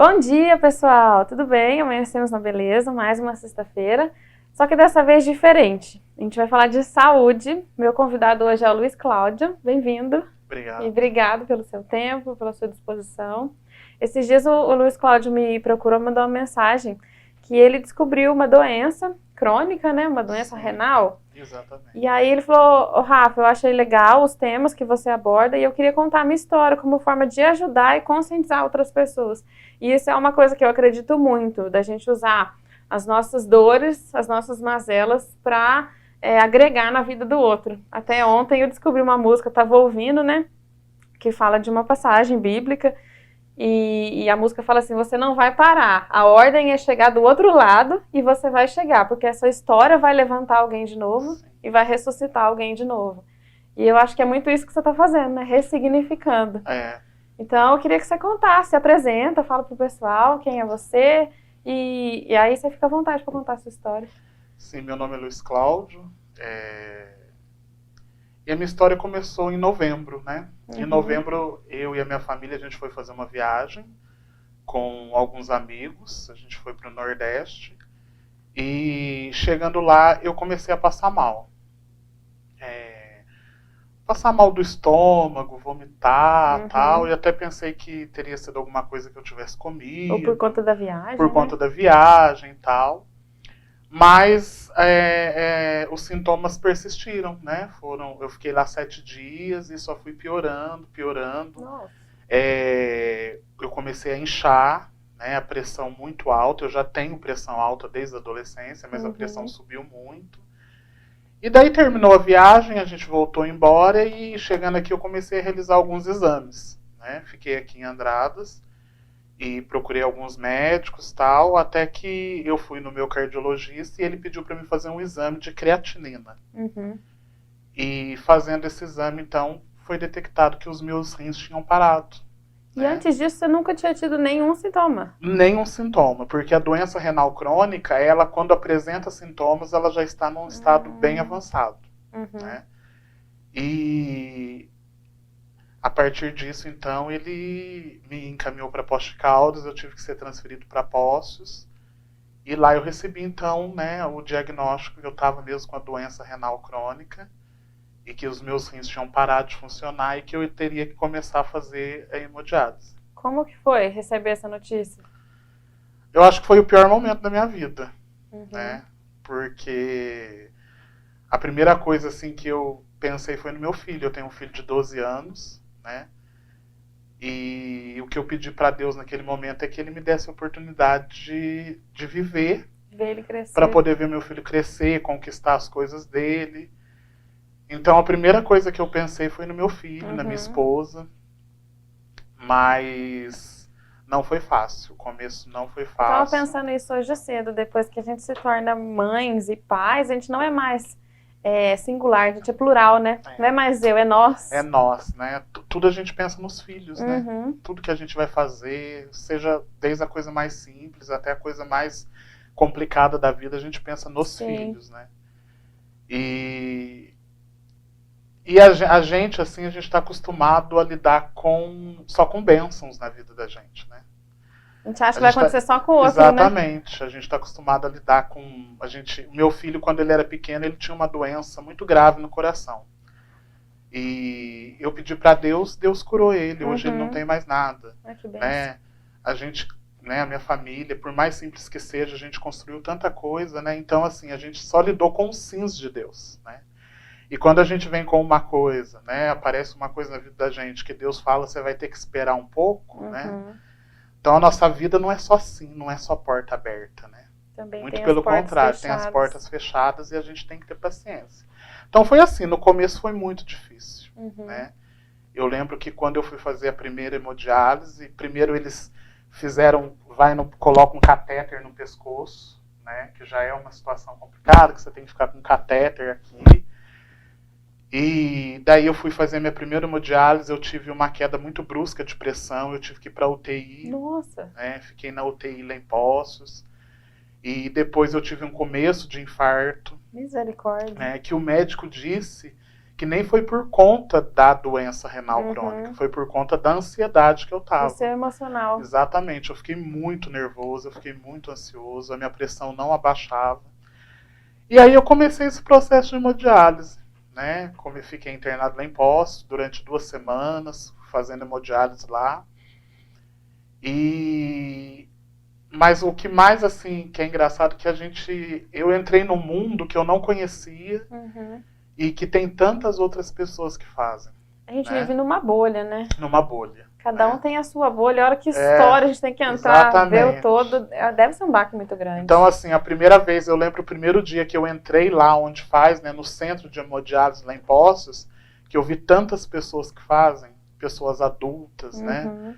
Bom dia, pessoal! Tudo bem? Amanhecemos na beleza, mais uma sexta-feira, só que dessa vez diferente. A gente vai falar de saúde. Meu convidado hoje é o Luiz Cláudio. Bem-vindo. Obrigado. E obrigado pelo seu tempo, pela sua disposição. Esses dias o Luiz Cláudio me procurou, mandou uma mensagem que ele descobriu uma doença crônica, né? Uma doença renal. Exatamente. E aí ele falou, Rafa, eu achei legal os temas que você aborda e eu queria contar a minha história como forma de ajudar e conscientizar outras pessoas. E isso é uma coisa que eu acredito muito, da gente usar as nossas dores, as nossas mazelas para agregar na vida do outro. Até ontem eu descobri uma música, eu estava ouvindo, né, que fala de uma passagem bíblica e a música fala assim, você não vai parar, a ordem é chegar do outro lado e você vai chegar, porque essa história vai levantar alguém de novo e vai ressuscitar alguém de novo. E eu acho que é muito isso que você está fazendo, né, ressignificando. Então eu queria que você contasse, se apresenta, fala pro pessoal quem é você e aí você fica à vontade para contar a sua história. Sim, meu nome é Luiz Cláudio. E a minha história começou em novembro, né? Em novembro, eu e a minha família, a gente foi fazer uma viagem com alguns amigos. A gente foi para o Nordeste. E chegando lá, eu comecei a passar mal. Passar mal do estômago, vomitar, tal. E até pensei que teria sido alguma coisa que eu tivesse comido. Ou por conta da viagem, Por conta da viagem e tal. Mas os sintomas persistiram, né? Eu fiquei lá 7 dias e só fui piorando. Eu comecei a inchar, né? A pressão muito alta. Eu já tenho pressão alta desde a adolescência, mas a pressão subiu muito. E daí terminou a viagem, a gente voltou embora e chegando aqui eu comecei a realizar alguns exames, né? Fiquei aqui em Andradas e procurei alguns médicos, tal, até que eu fui no meu cardiologista e ele pediu para mim fazer um exame de creatinina. E fazendo esse exame, então, foi detectado que os meus rins tinham parado. E antes disso, você nunca tinha tido nenhum sintoma? Nenhum sintoma, porque a doença renal crônica, ela, quando apresenta sintomas, ela já está num estado bem avançado. Né? E a partir disso, então, ele me encaminhou para Poços de Caldas, eu tive que ser transferido para Poços. E lá eu recebi, então, né, o diagnóstico que eu estava mesmo com a doença renal crônica e que os meus rins tinham parado de funcionar e que eu teria que começar a fazer a hemodiálise. Como que foi receber essa notícia? Eu acho que foi o pior momento da minha vida, né? Porque a primeira coisa assim que eu pensei foi no meu filho. Eu tenho um filho de 12 anos, né? E o que eu pedi para Deus naquele momento é que ele me desse a oportunidade de viver, para poder ver meu filho crescer, conquistar as coisas dele. Então a primeira coisa que eu pensei foi no meu filho, na minha esposa. Mas não foi fácil, o começo não foi fácil. Eu estava pensando isso hoje cedo, depois que a gente se torna mães e pais, a gente não é mais singular, a gente é plural, né? Não é mais eu, é nós. É nós, né? Tudo a gente pensa nos filhos, né? Tudo que a gente vai fazer, seja desde a coisa mais simples até a coisa mais complicada da vida, a gente pensa nos filhos, né? E a gente, assim, a gente está acostumado a lidar só com bênçãos na vida da gente, né? A gente acha que vai acontecer só com o outro, exatamente, né? A gente está acostumado a lidar com... O meu filho, quando ele era pequeno, ele tinha uma doença muito grave no coração. E eu pedi para Deus, Deus curou ele. Hoje ele não tem mais nada. Que né? A gente, né, a minha família, por mais simples que seja, a gente construiu tanta coisa, né? Então, assim, a gente só lidou com os sims de Deus, né? E quando a gente vem com uma coisa, né, aparece uma coisa na vida da gente que Deus fala, você vai ter que esperar um pouco, né? Então a nossa vida não é só assim, não é só porta aberta, né? Também muito pelo contrário, tem as portas fechadas e a gente tem que ter paciência. Então foi assim, no começo foi muito difícil, né? Eu lembro que quando eu fui fazer a primeira hemodiálise, primeiro eles colocam um catéter no pescoço, né? Que já é uma situação complicada, que você tem que ficar com um catéter aqui. E daí eu fui fazer minha primeira hemodiálise, eu tive uma queda muito brusca de pressão, eu tive que ir para UTI. Nossa! Né, fiquei na UTI lá em Poços. E depois eu tive um começo de infarto. Misericórdia. Né, que o médico disse que nem foi por conta da doença renal crônica, foi por conta da ansiedade que eu tava. Isso é emocional. Exatamente, eu fiquei muito nervoso, eu fiquei muito ansioso, a minha pressão não abaixava. E aí eu comecei esse processo de hemodiálise, né? Como eu fiquei internado lá em Poços durante 2 semanas, fazendo hemodiálise lá. Mas o que mais, assim, que é engraçado, que eu entrei num mundo que eu não conhecia e que tem tantas outras pessoas que fazem. A gente vive numa bolha, né? Numa bolha. Cada um tem a sua bolha, a hora que estoura, a gente tem que entrar, ver o todo. Deve ser um baque muito grande. Então, assim, a primeira vez, eu lembro o primeiro dia que eu entrei lá onde faz, né, no centro de hemodiálise lá em Poços, que eu vi tantas pessoas que fazem, pessoas adultas, né?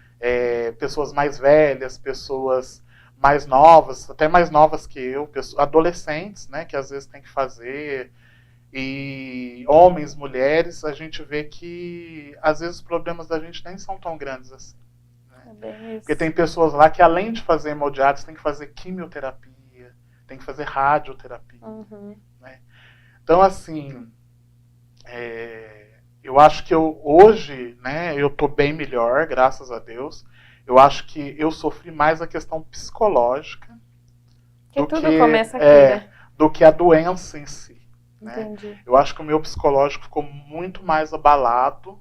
Pessoas mais velhas, pessoas mais novas, até mais novas que eu, adolescentes, né, que às vezes tem que fazer, e homens, mulheres, a gente vê que às vezes os problemas da gente nem são tão grandes assim. Né? É bem isso. Porque tem pessoas lá que além de fazer hemodiálise, tem que fazer quimioterapia, tem que fazer radioterapia. Né? Então, assim, eu acho que hoje, né, eu tô bem melhor, graças a Deus. Eu acho que eu sofri mais a questão psicológica começa aqui, né? do que a doença em si. Entendi. Né? Eu acho que o meu psicológico ficou muito mais abalado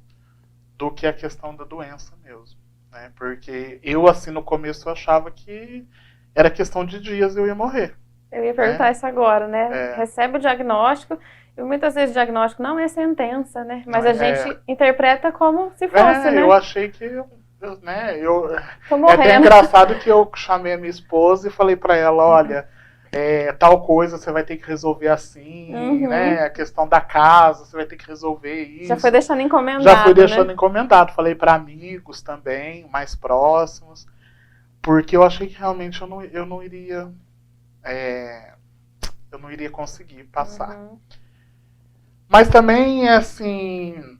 do que a questão da doença mesmo. Né? Porque eu, assim, no começo eu achava que era questão de dias eu ia morrer. Eu ia perguntar isso agora, né? Recebe o diagnóstico, e muitas vezes o diagnóstico não é sentença, né? Mas a gente interpreta como se fosse, né? Eu achei que... É bem engraçado que eu chamei a minha esposa e falei pra ela, olha, tal coisa você vai ter que resolver assim, né? A questão da casa, você vai ter que resolver isso. Já foi deixando encomendado, Já foi deixando encomendado. Falei pra amigos também, mais próximos, porque eu achei que realmente eu não iria conseguir passar. Mas também, assim,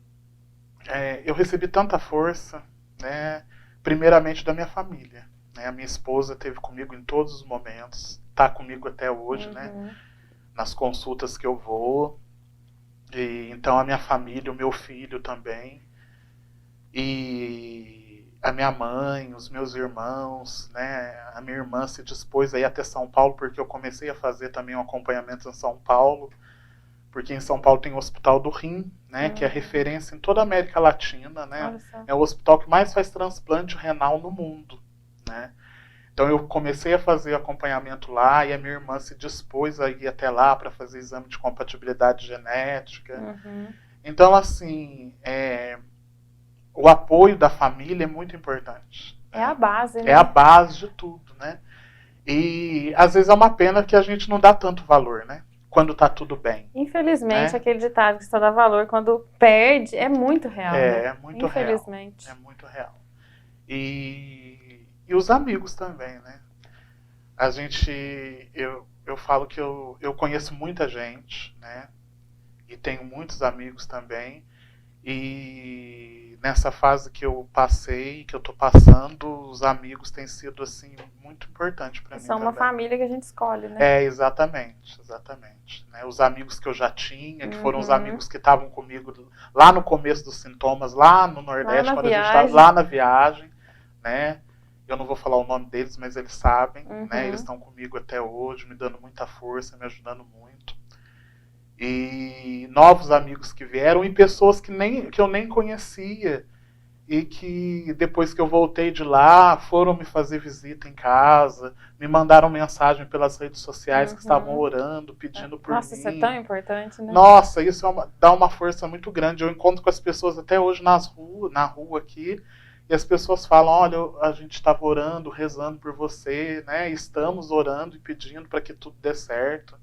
eu recebi tanta força, né, primeiramente da minha família. Né, a minha esposa esteve comigo em todos os momentos, está comigo até hoje, né, nas consultas que eu vou. E, então a minha família, o meu filho também, e a minha mãe, os meus irmãos, né, a minha irmã se dispôs a ir até São Paulo, porque eu comecei a fazer também um acompanhamento em São Paulo, porque em São Paulo tem o Hospital do Rim, né, que é referência em toda a América Latina, né, é o hospital que mais faz transplante renal no mundo, né. Então eu comecei a fazer acompanhamento lá e a minha irmã se dispôs a ir até lá para fazer exame de compatibilidade genética. Então, assim, o apoio da família é muito importante. É a base, né? É a base de tudo, né. E às vezes é uma pena que a gente não dá tanto valor, né, quando tá tudo bem. Infelizmente, aquele ditado que só dá valor quando perde é muito real, né? É muito Infelizmente. real. É muito real. E os amigos também, né? A gente, eu falo que eu conheço muita gente, né? E tenho muitos amigos também. E nessa fase que eu passei, que eu tô passando, os amigos têm sido, assim, muito importante para mim. São uma família que a gente escolhe, né? Exatamente. Né? Os amigos que eu já tinha, que foram os amigos que estavam comigo lá no começo dos sintomas, lá no Nordeste, quando a gente estava lá na viagem, né? Eu não vou falar o nome deles, mas eles sabem, né? Eles estão comigo até hoje, me dando muita força, me ajudando muito. E novos amigos que vieram e pessoas que eu nem conhecia e que depois que eu voltei de lá foram me fazer visita em casa, me mandaram mensagem pelas redes sociais que estavam orando, pedindo por mim. Nossa, isso é tão importante, né? Nossa, isso dá uma força muito grande. Eu encontro com as pessoas até hoje na rua aqui, e as pessoas falam, olha, a gente estava orando, rezando por você, né? Estamos orando e pedindo para que tudo dê certo.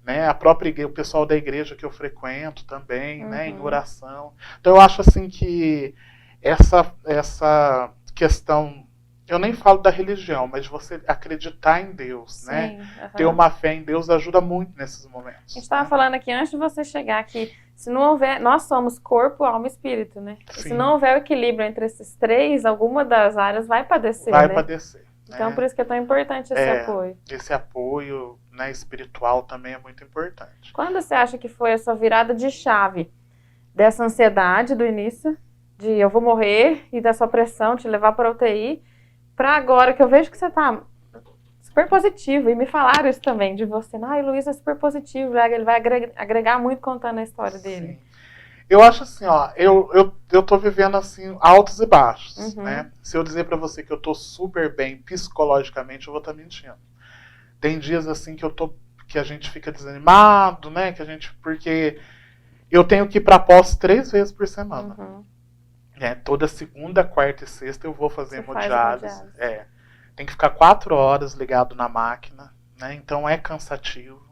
Né? A própria igreja, o pessoal da igreja que eu frequento também, né? Em oração. Então eu acho assim que essa questão, eu nem falo da religião, mas você acreditar em Deus, né? Ter uma fé em Deus ajuda muito nesses momentos. A gente estava falando aqui antes de você chegar que se não houver, nós somos corpo, alma e espírito, né? E se não houver o equilíbrio entre esses três, alguma das áreas vai padecer, vai né? padecer. Então por isso que é tão importante esse apoio. Esse apoio, né, espiritual também é muito importante. Quando você acha que foi a sua virada de chave dessa ansiedade do início, de eu vou morrer, e da sua pressão, te levar para UTI, para agora que eu vejo que você tá super positivo, e me falaram isso também, de você, ai, Luiz é super positivo, ele vai agregar muito contando a história dele. Sim. Eu acho assim, ó, eu tô vivendo assim, altos e baixos, né? Se eu dizer pra você que eu tô super bem psicologicamente, eu vou estar mentindo. Tem dias assim que a gente fica desanimado, né? Porque eu tenho que ir pra pós 3 vezes por semana. Toda segunda, quarta e sexta eu vou fazer hemodiálise. Tem que ficar 4 horas ligado na máquina, né? Então é cansativo.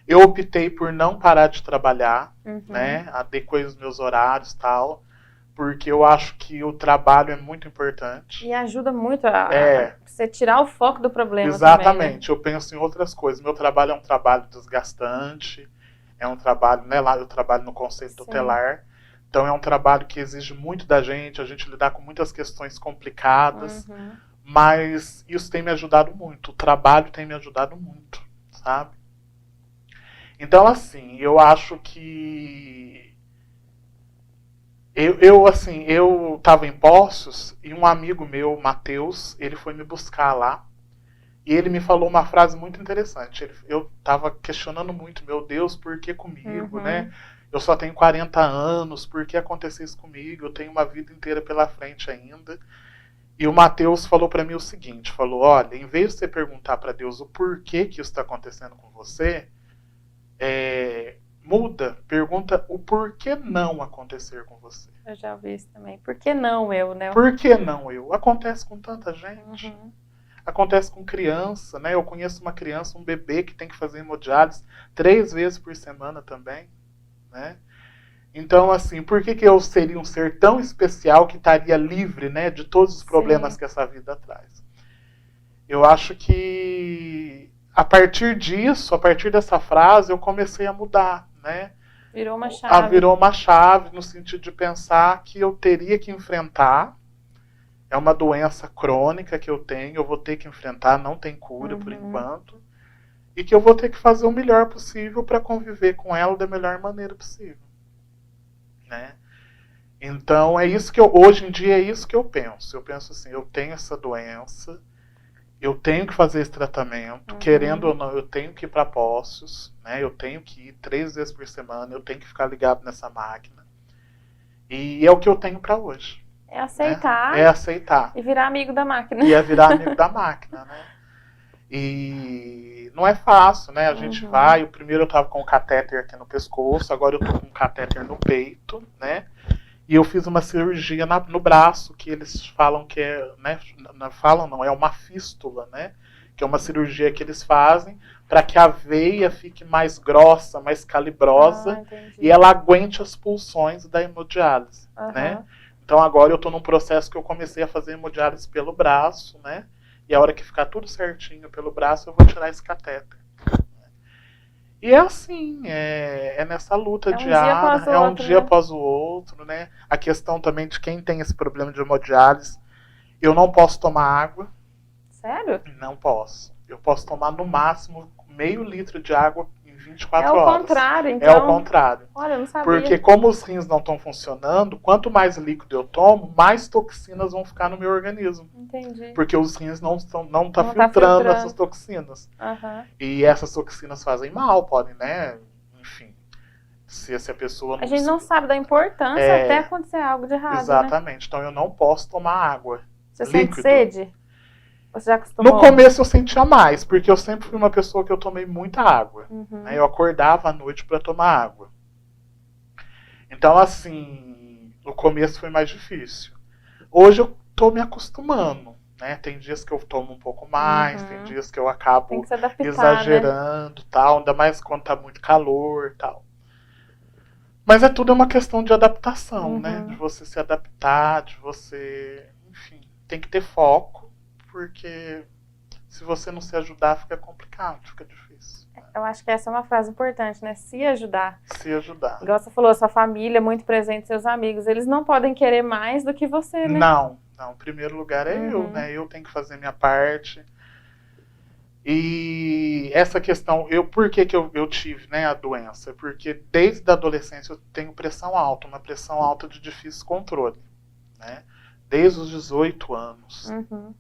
Eu optei por não parar de trabalhar, né? Adequei os meus horários e tal, porque eu acho que o trabalho é muito importante. E ajuda muito a você tirar o foco do problema. Exatamente, também, né? Eu penso em outras coisas. Meu trabalho é um trabalho desgastante, é um trabalho, né? Lá eu trabalho no conceito tutelar, então é um trabalho que exige muito da gente, a gente lidar com muitas questões complicadas, mas isso tem me ajudado muito, o trabalho tem me ajudado muito, sabe? Então, assim, eu acho que eu tava em Poços e um amigo meu, Matheus, ele foi me buscar lá e ele me falou uma frase muito interessante. Eu tava questionando muito, meu Deus, por que comigo, né? Eu só tenho 40 anos, por que aconteceu isso comigo? Eu tenho uma vida inteira pela frente ainda. E o Matheus falou para mim o seguinte, falou, olha, em vez de você perguntar para Deus o porquê que isso está acontecendo com você, muda, pergunta o porquê não acontecer com você. Eu já ouvi isso também. Por que não eu, né? Por que não eu? Acontece com tanta gente. Acontece com criança, né? Eu conheço uma criança, um bebê que tem que fazer hemodiálise 3 vezes por semana também, né? Então, assim, por que eu seria um ser tão especial que estaria livre, né, de todos os problemas que essa vida traz? Eu acho que a partir disso, a partir dessa frase, eu comecei a mudar, né? Virou uma chave. Virou uma chave no sentido de pensar que eu teria que enfrentar. É uma doença crônica que eu tenho, eu vou ter que enfrentar, não tem cura por enquanto. E que eu vou ter que fazer o melhor possível para conviver com ela da melhor maneira possível. Né? Então é isso que hoje em dia é isso que eu penso. Eu penso assim, eu tenho essa doença, eu tenho que fazer esse tratamento, querendo ou não, eu tenho que ir para Poços, né? Eu tenho que ir 3 vezes por semana, eu tenho que ficar ligado nessa máquina. E é o que eu tenho para hoje. É aceitar. Né? É aceitar. E virar amigo da máquina. E é virar amigo da máquina, né? E não é fácil, né? A gente vai, o primeiro eu tava com um catéter aqui no pescoço, agora eu tô com um catéter no peito, né? E eu fiz uma cirurgia no braço, que eles falam que é, né? Falam não, é uma fístula, né? Que é uma cirurgia que eles fazem para que a veia fique mais grossa, mais calibrosa e ela aguente as pulsões da hemodiálise, né? Então agora eu tô num processo que eu comecei a fazer hemodiálise pelo braço, né? E a hora que ficar tudo certinho pelo braço, eu vou tirar esse catéter. E é assim, é nessa luta diária, é um dia após o outro, né? A questão também de quem tem esse problema de hemodiálise, eu não posso tomar água. Sério? Não posso. Eu posso tomar no máximo meio litro de água em 24 horas. É o contrário, então. É o contrário. Olha, eu não sabia. Porque como os rins não estão funcionando, quanto mais líquido eu tomo, mais toxinas vão ficar no meu organismo. Entendi. Porque os rins não tá filtrando essas toxinas. E essas toxinas fazem mal, podem, né? Enfim. Se a pessoa não... A gente não sabe da importância até acontecer algo de errado, exatamente. Né? Então eu não posso tomar água. Você sente sede? Você já acostumou? No começo eu sentia mais, porque eu sempre fui uma pessoa que eu tomei muita água. Né? Eu acordava à noite para tomar água. Então, assim, no começo foi mais difícil. Hoje eu tô me acostumando. Né? Tem dias que eu tomo um pouco mais, tem dias que eu acabo exagerando, né? Tal, ainda mais quando tá muito calor, tal. Mas é tudo uma questão de adaptação, né? De você se adaptar, de você, enfim, tem que ter foco. Porque se você não se ajudar, fica complicado, fica difícil. Né? Eu acho que essa é uma frase importante, né? Se ajudar. Se ajudar. Igual você falou, sua família, muito presente, seus amigos, eles não podem querer mais do que você, né? Não. Em primeiro lugar é eu, né? Eu tenho que fazer minha parte. E essa questão, por que eu tive, né, a doença? Porque desde a adolescência eu tenho pressão alta, uma pressão alta de difícil controle, né? Desde os 18 anos. Uhum.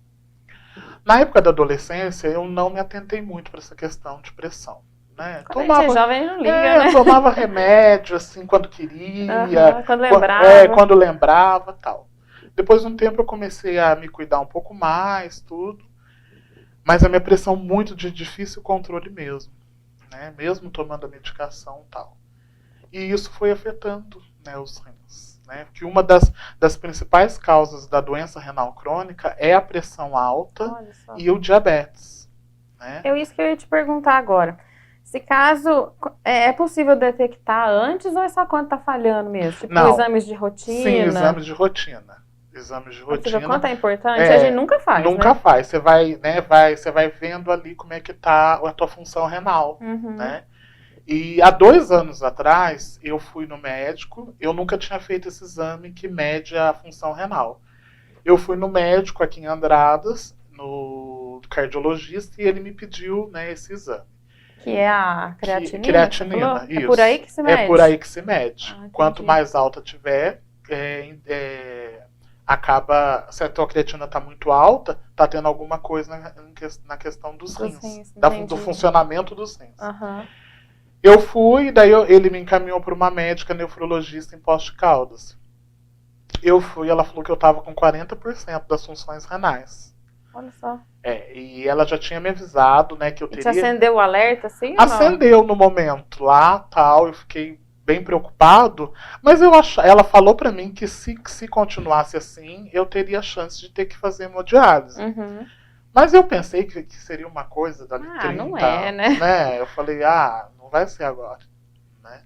Na época da adolescência, eu não me atentei muito para essa questão de pressão. Né? Quando a gente é jovem, não liga, né? Tomava remédio, assim, quando queria. Quando lembrava. Quando lembrava, tal. Depois de um tempo eu comecei a me cuidar um pouco mais, tudo. Mas a minha pressão muito de difícil controle mesmo. Né? Mesmo tomando a medicação e tal. E isso foi afetando, né, os rins. Né? Porque uma das principais causas da doença renal crônica é a pressão alta e o diabetes. Né? Isso que eu ia te perguntar agora. Se caso é possível detectar antes ou é só quando está falhando mesmo? Tipo, não. Exames de rotina? Sim, exames de rotina. Exames de rotina. Você vê quanto é importante? A gente nunca faz, Nunca né? faz. Você vai, né, você vai vendo ali como é que tá a tua função renal, né? E há 2 anos atrás, eu fui no médico, eu nunca tinha feito esse exame que mede a função renal. Eu fui no médico aqui em Andradas, no cardiologista, e ele me pediu, né, esse exame. Que é a creatinina? Creatinina, isso. É por aí que se mede? É por aí que se mede. Ah, quanto mais alta tiver, acaba, se a tua creatina está muito alta, está tendo alguma coisa na questão dos rins, do funcionamento dos rins. Uhum. Eu fui, daí ele me encaminhou para uma médica nefrologista em Poços de Caldas. Eu fui, ela falou que eu estava com 40% das funções renais. Olha só. E ela já tinha me avisado, né, que eu teria... Te acendeu o alerta, assim? Acendeu no momento lá, tal, eu fiquei bem preocupado, mas ela falou pra mim que se continuasse assim, eu teria chance de ter que fazer hemodiálise. Uhum. Mas eu pensei que seria uma coisa dali 30 não é, né? Eu falei, não vai ser agora. Né?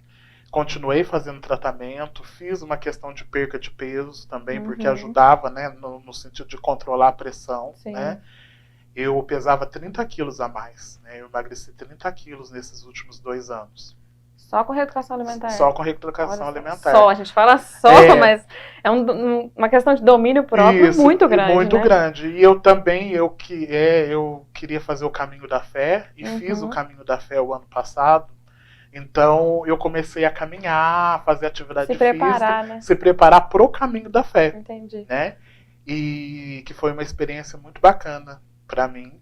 Continuei fazendo tratamento, fiz uma questão de perca de peso também, porque ajudava, né, no sentido de controlar a pressão. Né? Eu pesava 30 quilos a mais. Né? Eu emagreci 30 quilos nesses últimos 2 anos. Só com reeducação alimentar? Só com reeducação alimentar. Só, a gente fala só, mas é uma questão de domínio próprio muito grande. Muito grande. E eu também, eu queria fazer o caminho da fé, e fiz o caminho da fé o ano passado. Então eu comecei a caminhar, fazer atividade física, né? se preparar pro caminho da fé. Entendi. Né? E que foi uma experiência muito bacana para mim.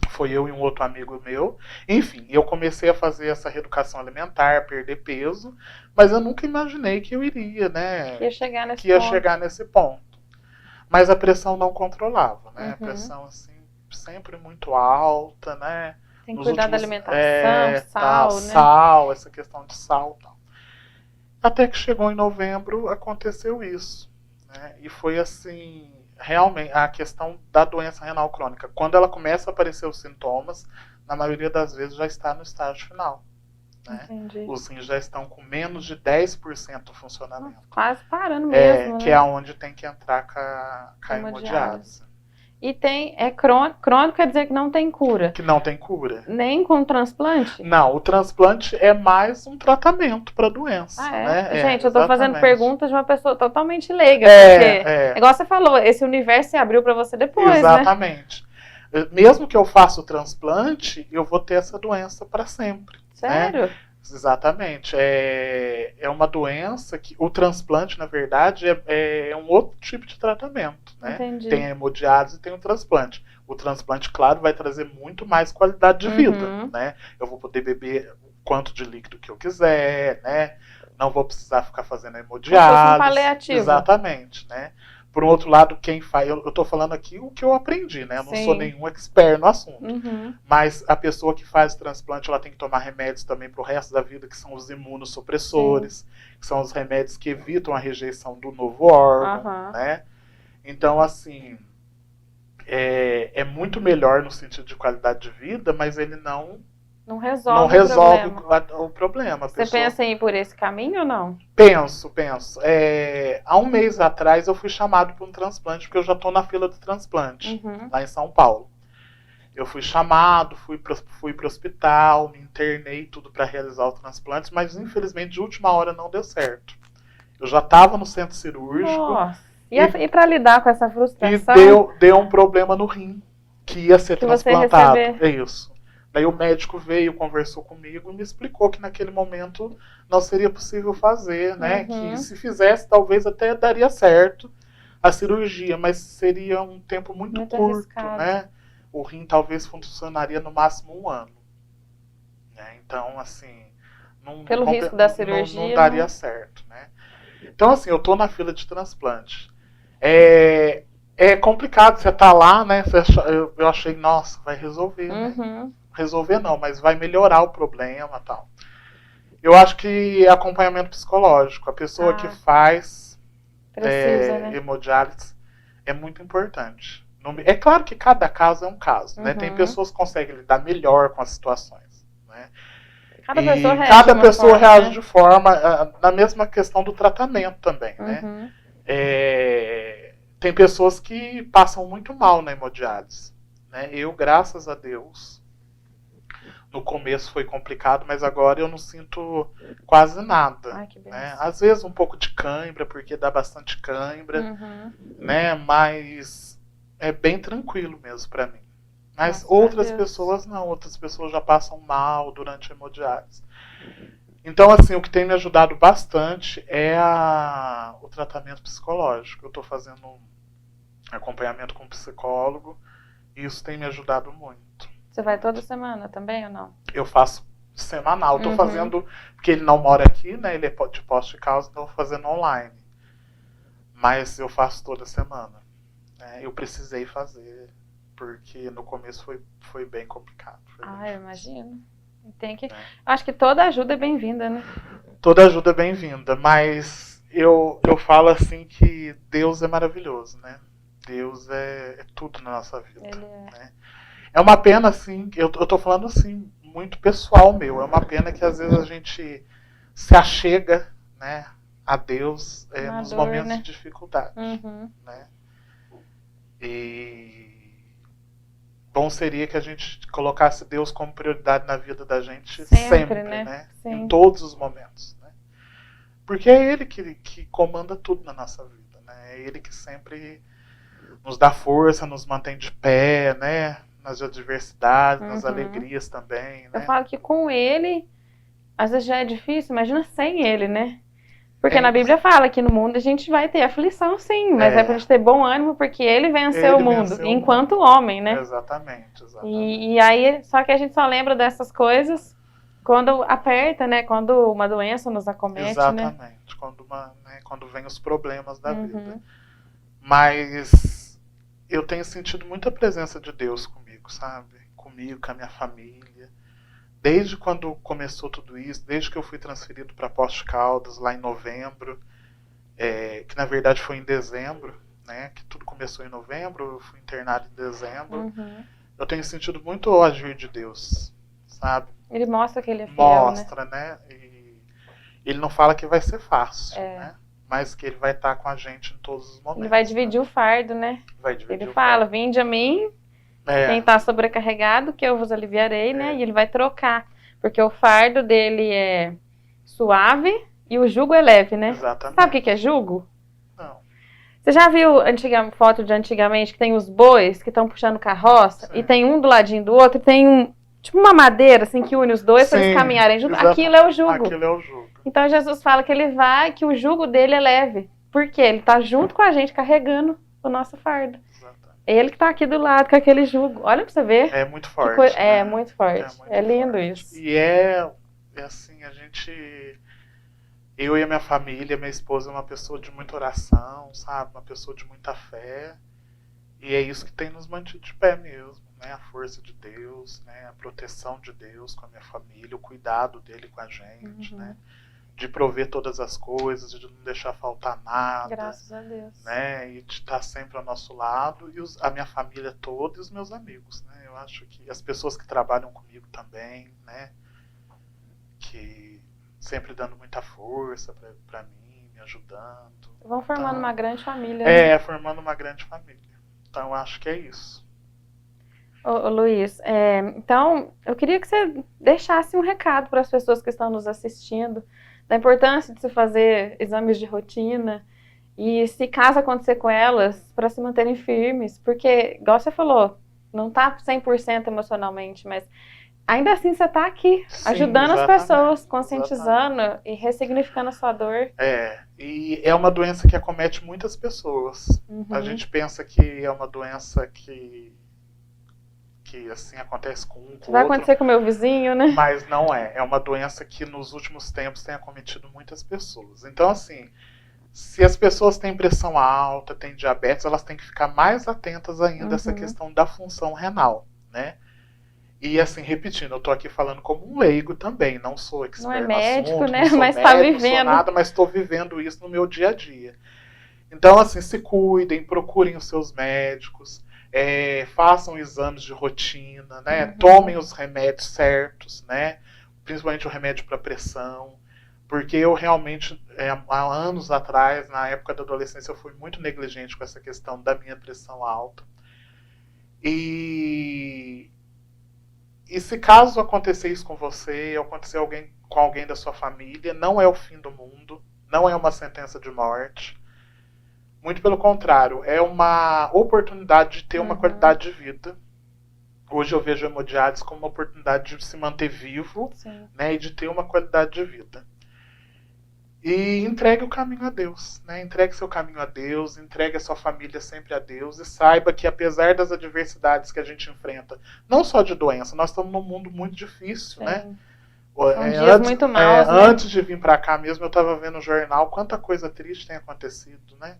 Foi eu e um outro amigo meu. Enfim, eu comecei a fazer essa reeducação alimentar, perder peso, mas eu nunca imaginei que eu iria, né? Que ia chegar nesse ponto. Mas a pressão não controlava, né? A pressão, assim, sempre muito alta, né? Tem que cuidar da alimentação, sal, né? Sal, essa questão de sal e tal. Até que chegou em novembro, aconteceu isso. Né? E foi assim... Realmente, a questão da doença renal crônica, quando ela começa a aparecer os sintomas, na maioria das vezes já está no estágio final. Né? Os rins já estão com menos de 10% do funcionamento. Quase parando mesmo. Que é onde tem que entrar com a hemodiálise. E crônico quer dizer que não tem cura? Que não tem cura. Nem com transplante? Não, o transplante é mais um tratamento para a doença. Né? Gente, eu estou fazendo perguntas de uma pessoa totalmente leiga. Porque, igual você falou, esse universo se abriu para você depois, exatamente. Né? Mesmo que eu faça o transplante, eu vou ter essa doença para sempre. Sério? Né? Exatamente. É uma doença que o transplante, na verdade, é um outro tipo de tratamento. Né? Entendi. Tem a hemodiálise e tem o transplante. O transplante, claro, vai trazer muito mais qualidade de vida. Né? Eu vou poder beber o quanto de líquido que eu quiser, né? Não vou precisar ficar fazendo hemodiálise. Um paliativo. Exatamente. Né? Por outro lado, quem faz... Eu estou falando aqui o que eu aprendi, né? Eu não sou nenhum expert no assunto. Mas a pessoa que faz o transplante, ela tem que tomar remédios também para o resto da vida, que são os imunossupressores, que são os remédios que evitam a rejeição do novo órgão, né? Então, assim, é muito melhor no sentido de qualidade de vida, mas ele não resolve o problema. Você pensa em ir por esse caminho ou não? Penso. Há um mês atrás eu fui chamado para um transplante, porque eu já estou na fila do transplante, lá em São Paulo. Eu fui chamado, fui para o hospital, me internei tudo para realizar o transplante, mas infelizmente de última hora não deu certo. Eu já estava no centro cirúrgico. Nossa. E para lidar com essa frustração? E deu um problema no rim, que ia ser transplantado. Receber. É isso. Daí o médico veio, conversou comigo e me explicou que naquele momento não seria possível fazer, né? Que se fizesse, talvez até daria certo a cirurgia, mas seria um tempo muito curto, arriscado. né? O rim talvez funcionaria no máximo 1 ano. Né? Então, assim, Pelo risco da cirurgia, não daria certo, né? Então, assim, eu tô na fila de transplante. É complicado, você tá lá, né? Eu achei, nossa, vai resolver, né? Resolver não, mas vai melhorar o problema e tal. Eu acho que acompanhamento psicológico, a pessoa que faz né? hemodiálise é muito importante. É claro que cada caso é um caso, né? Tem pessoas que conseguem lidar melhor com as situações, né? Cada pessoa reage de forma, na mesma questão do tratamento também, né? Tem pessoas que passam muito mal na hemodiálise, né? Eu, graças a Deus, no começo foi complicado, mas agora eu não sinto quase nada. Ai, que né? Às vezes um pouco de cãibra, porque dá bastante cãibra, né? Mas é bem tranquilo mesmo pra mim. Mas Nossa, outras pessoas não, outras pessoas já passam mal durante a hemodiálise. Então, assim, o que tem me ajudado bastante é o tratamento psicológico. Eu estou fazendo um acompanhamento com um psicólogo e isso tem me ajudado muito. Você vai toda semana também ou não? Eu faço semanal. Estou fazendo, porque ele não mora aqui, né? Ele é de Poços de Caldas, então eu estou fazendo online. Mas eu faço toda semana. Né? Eu precisei fazer, porque no começo foi bem complicado. Eu imagino. Tem que... Acho que toda ajuda é bem-vinda, né? Toda ajuda é bem-vinda, mas eu falo assim que Deus é maravilhoso, né? Deus é tudo na nossa vida. Ele é. Né? É uma pena, assim, eu tô falando assim, muito pessoal meu, é uma pena que às vezes a gente se achega, né, a Deus nos dor, momentos né? de dificuldade. Né? E bom seria que a gente colocasse Deus como prioridade na vida da gente sempre, né? Em todos os momentos. Né? Porque é Ele que comanda tudo na nossa vida. Né? É Ele que sempre nos dá força, nos mantém de pé, né? Nas adversidades, nas alegrias também. Né? Eu falo que com Ele, às vezes já é difícil, imagina sem Ele, né? Porque na Bíblia fala que no mundo a gente vai ter aflição, sim, mas é pra gente ter bom ânimo, porque ele venceu o mundo, enquanto homem, né? Exatamente. E aí, só que a gente só lembra dessas coisas quando aperta, né? Quando uma doença nos acomete, exatamente, né? Quando vem os problemas da vida. Mas eu tenho sentido muita presença de Deus comigo, sabe? Comigo, com a minha família. Desde quando começou tudo isso, desde que eu fui transferido para Poços de Caldas, lá em novembro, que na verdade foi em dezembro, né? Que tudo começou em novembro, eu fui internado em dezembro. Eu tenho sentido muito o agir de Deus, sabe? Ele mostra que ele é fiel, mostra, né? E ele não fala que vai ser fácil, né? Mas que ele vai estar com a gente em todos os momentos. Ele vai dividir o fardo, né? Vai dividir ele fala, vinde a mim... Quem está sobrecarregado, que eu vos aliviarei, né? E ele vai trocar. Porque o fardo dele é suave e o jugo é leve, né? Exatamente. Sabe o que é jugo? Não. Você já viu foto de antigamente que tem os bois que estão puxando carroça? E tem um do ladinho do outro e tem tipo uma madeira assim que une os dois para eles caminharem juntos? Aquilo é o jugo. Aquilo é o jugo. Então Jesus fala que que o jugo dele é leve. Por quê? Ele está junto com a gente carregando o nosso fardo. É ele que tá aqui do lado com aquele jugo. Olha pra você ver. É muito forte. É muito forte. É lindo forte. isso. E é assim, eu e a minha família, minha esposa é uma pessoa de muita oração, sabe? Uma pessoa de muita fé. E é isso que tem nos mantido de pé mesmo, né? A força de Deus, né? A proteção de Deus com a minha família, o cuidado dele com a gente, né? De prover todas as coisas, de não deixar faltar nada. Graças a Deus. Né? E de estar sempre ao nosso lado, e a minha família toda e os meus amigos. Né? Eu acho que as pessoas que trabalham comigo também, né? Que sempre dando muita força para mim, me ajudando. Vão formando uma grande família. Né? Formando uma grande família. Então eu acho que é isso. Ô Luiz, então eu queria que você deixasse um recado para as pessoas que estão nos assistindo, da importância de se fazer exames de rotina e se caso acontecer com elas, para se manterem firmes, porque, igual você falou, não tá 100% emocionalmente, mas ainda assim você está aqui, Sim, ajudando as exatamente, pessoas, conscientizando e ressignificando a sua dor. E é uma doença que acomete muitas pessoas. A gente pensa que é uma doença que assim acontece com um, com o Vai outro. acontecer com o meu vizinho, né? Mas não é. É uma doença que nos últimos tempos tem acometido muitas pessoas. Então, assim, se as pessoas têm pressão alta, têm diabetes, elas têm que ficar mais atentas ainda a essa questão da função renal, né? E assim, repetindo, eu tô aqui falando como um leigo também, não sou expert não é médico, no assunto, né? não sou Mas médico, tá não sou vivendo. nada, mas estou vivendo isso no meu dia a dia. Então, assim, se cuidem, procurem os seus médicos, façam exames de rotina, né? Tomem os remédios certos, né? Principalmente o remédio para pressão, porque eu realmente, há anos atrás, na época da adolescência, eu fui muito negligente com essa questão da minha pressão alta. E se caso acontecer isso com você, ou acontecer com alguém da sua família, não é o fim do mundo, não é uma sentença de morte. Muito pelo contrário, é uma oportunidade de ter uma qualidade de vida. Hoje eu vejo a hemodiálise como uma oportunidade de se manter vivo, né, e de ter uma qualidade de vida. E entregue o caminho a Deus, né? Entregue seu caminho a Deus, entregue a sua família sempre a Deus e saiba que apesar das adversidades que a gente enfrenta, não só de doença, nós estamos num mundo muito difícil, né? São dias muito maus, né? Antes de vir para cá mesmo, eu estava vendo no jornal quanta coisa triste tem acontecido, né?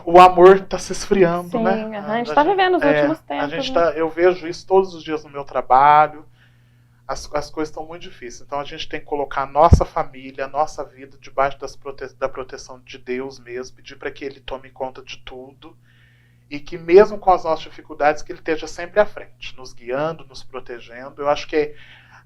O amor está se esfriando, né? A gente está vivendo os últimos tempos. Eu vejo isso todos os dias no meu trabalho. As coisas estão muito difíceis. Então a gente tem que colocar a nossa família, a nossa vida debaixo da proteção de Deus mesmo, pedir para que Ele tome conta de tudo e que mesmo com as nossas dificuldades, que Ele esteja sempre à frente, nos guiando, nos protegendo. Eu acho que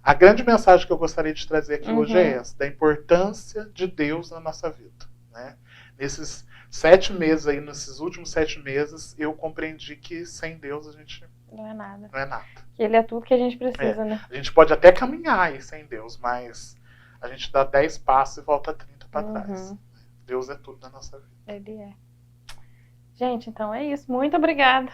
a grande mensagem que eu gostaria de trazer aqui hoje é essa, da importância de Deus na nossa vida, né? Nesses 7 meses aí, nesses últimos 7 meses, eu compreendi que sem Deus a gente não é nada. Não é nada. Que Ele é tudo que a gente precisa, né? A gente pode até caminhar aí sem Deus, mas a gente dá 10 passos e volta 30 para trás. Deus é tudo na nossa vida. Ele é. Gente, então é isso. Muito obrigada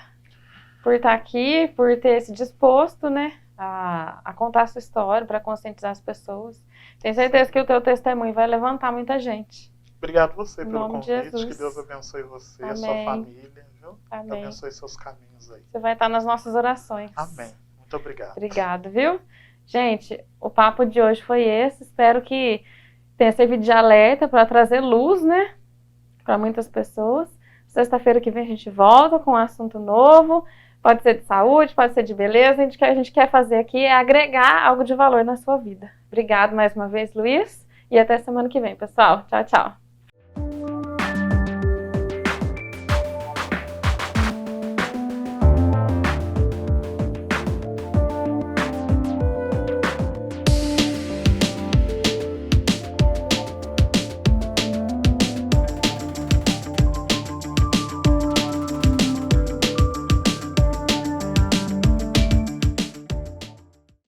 por estar aqui, por ter se disposto, né, a contar a sua história, para conscientizar as pessoas. Tenho certeza que o teu testemunho vai levantar muita gente. Obrigado você pelo convite. Jesus. Que Deus abençoe você, Amém. a sua família, viu? Amém. Que abençoe seus caminhos aí. Você vai estar nas nossas orações. Amém. Muito obrigado. Obrigado, viu? Gente, o papo de hoje foi esse. Espero que tenha servido de alerta para trazer luz, né, para muitas pessoas. Sexta-feira que vem a gente volta com um assunto novo. Pode ser de saúde, pode ser de beleza. O que a gente quer fazer aqui é agregar algo de valor na sua vida. Obrigado mais uma vez, Luiz. E até semana que vem, pessoal. Tchau, tchau.